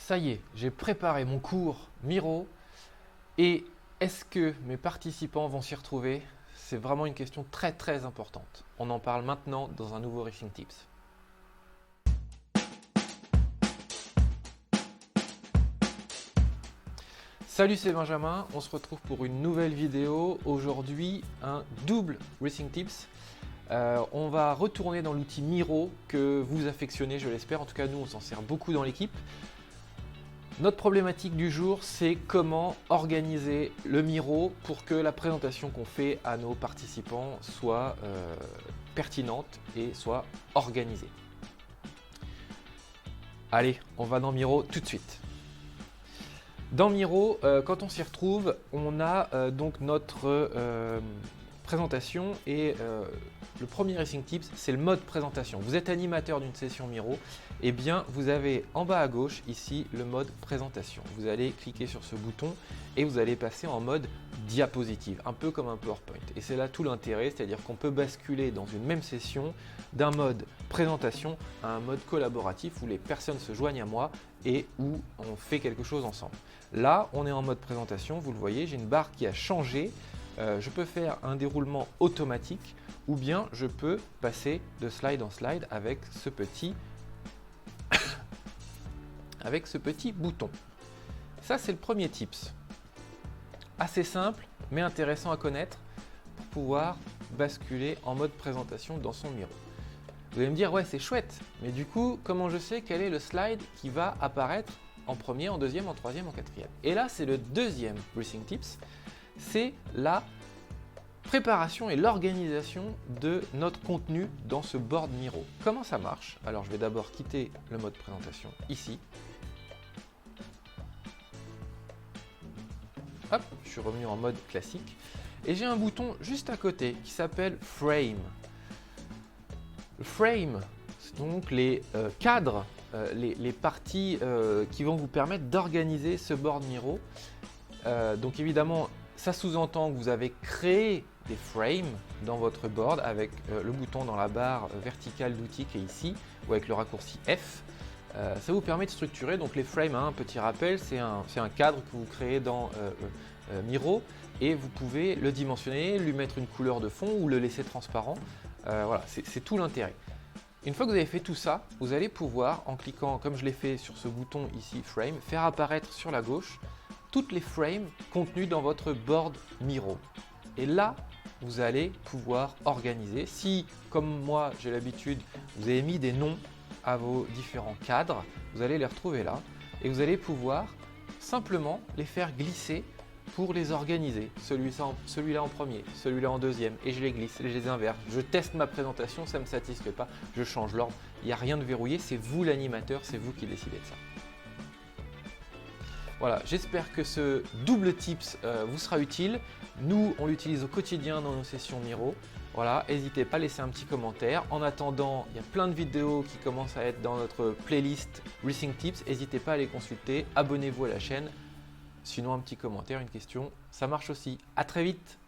Ça y est, j'ai préparé mon cours Miro et est-ce que mes participants vont s'y retrouver? C'est vraiment une question très très importante. On en parle maintenant dans un nouveau Racing Tips. Salut, c'est Benjamin, on se retrouve pour une nouvelle vidéo. Aujourd'hui, un double Racing Tips. On va retourner dans l'outil Miro que vous affectionnez, je l'espère. En tout cas, nous, on s'en sert beaucoup dans l'équipe. Notre problématique du jour, c'est comment organiser le Miro pour que la présentation qu'on fait à nos participants soit pertinente et soit organisée. Allez, on va dans Miro tout de suite. Dans Miro, quand on s'y retrouve, on a donc notre présentation et le premier Racing Tips, c'est le mode présentation. Vous êtes animateur d'une session Miro, et bien vous avez en bas à gauche ici le mode présentation. Vous allez cliquer sur ce bouton et vous allez passer en mode diapositive, un peu comme un PowerPoint. Et c'est là tout l'intérêt, c'est-à-dire qu'on peut basculer dans une même session d'un mode présentation à un mode collaboratif où les personnes se joignent à moi et où on fait quelque chose ensemble. Là, on est en mode présentation, vous le voyez, j'ai une barre qui a changé. Je peux faire un déroulement automatique ou bien je peux passer de slide en slide avec ce petit, bouton. Ça, c'est le premier tips. Assez simple, mais intéressant à connaître pour pouvoir basculer en mode présentation dans son Miro. Vous allez me dire, ouais, c'est chouette, mais du coup, comment je sais quel est le slide qui va apparaître en premier, en deuxième, en troisième, en quatrième? Et là, c'est le deuxième Racing Tips, c'est la préparation et l'organisation de notre contenu dans ce board Miro. Comment ça marche? Alors, je vais d'abord quitter le mode présentation ici. Hop, je suis revenu en mode classique. Et j'ai un bouton juste à côté qui s'appelle Frame. Le Frame, c'est donc les cadres, les parties qui vont vous permettre d'organiser ce board Miro. Donc évidemment, ça sous-entend que vous avez créé des frames dans votre board avec le bouton dans la barre verticale d'outils qui est ici ou avec le raccourci F. Ça vous permet de structurer. Donc les frames, un petit rappel, c'est un cadre que vous créez dans Miro et vous pouvez le dimensionner, lui mettre une couleur de fond ou le laisser transparent. Voilà, c'est tout l'intérêt. Une fois que vous avez fait tout ça, vous allez pouvoir, en cliquant comme je l'ai fait sur ce bouton ici, Frame, faire apparaître sur la gauche toutes les frames contenues dans votre board Miro. Et là, vous allez pouvoir organiser. Si, comme moi, j'ai l'habitude, vous avez mis des noms à vos différents cadres, vous allez les retrouver là et vous allez pouvoir simplement les faire glisser pour les organiser. Celui-là en premier, celui-là en deuxième, et je les glisse, et je les inverse. Je teste ma présentation, ça ne me satisfait pas, je change l'ordre. Il n'y a rien de verrouillé, c'est vous l'animateur, c'est vous qui décidez de ça. Voilà, j'espère que ce double tips vous sera utile. Nous, on l'utilise au quotidien dans nos sessions Miro. Voilà, n'hésitez pas à laisser un petit commentaire. En attendant, il y a plein de vidéos qui commencent à être dans notre playlist Racing Tips. N'hésitez pas à les consulter. Abonnez-vous à la chaîne. Sinon, un petit commentaire, une question, ça marche aussi. À très vite!